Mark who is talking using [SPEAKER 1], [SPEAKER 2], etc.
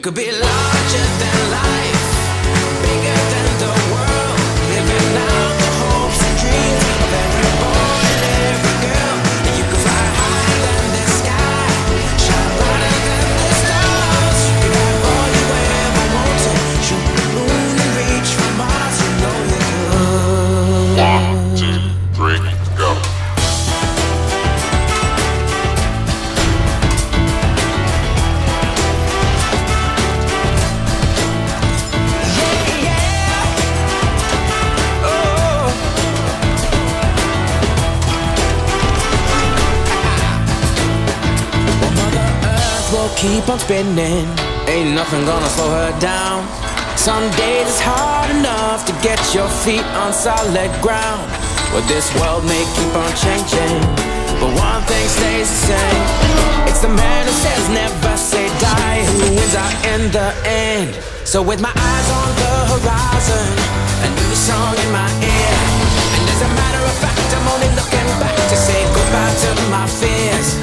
[SPEAKER 1] could be larger than life, bigger than the world, living out the hopes and dreams of every boy and every girl. And you could fly higher than the sky, shine brighter than the stars. You could have all you ever wanted, shoot the moon and reach for Mars. You know you could.
[SPEAKER 2] 1, 2, 3, go.
[SPEAKER 1] Keep on spinning, ain't nothing gonna slow her down. Some days it's hard enough to get your feet on solid ground. Well, this world may keep on changing, but one thing stays the same. It's the man who says never say die who wins out in the end. So with my eyes on the horizon, a new song in my ear, and as a matter of fact I'm only looking back to say goodbye to my fears.